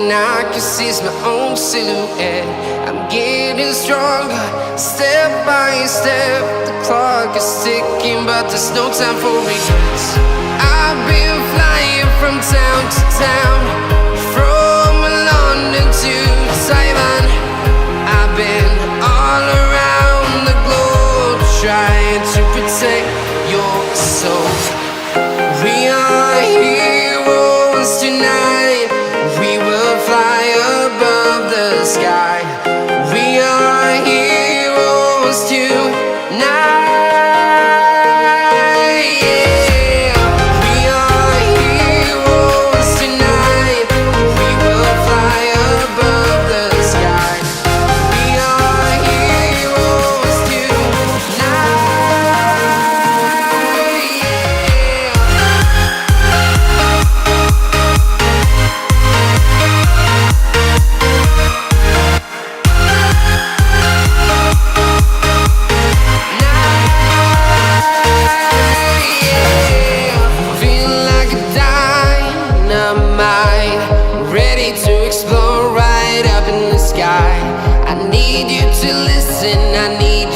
and I can see my own silhouette. I'm getting stronger, step by step. The clock is ticking, but there's no time for regrets. I've been flying from town to town, from London to Taiwan. I've been all around the globe, trying to protect your soul. We are heroes tonight. We will fly above the sky. We are heroes tonight. Yeah. We are heroes tonight. We will fly above the sky. We are heroes tonight. Yeah. Feel like a dynamite, ready to explode right up in the sky. I need you to listen, I need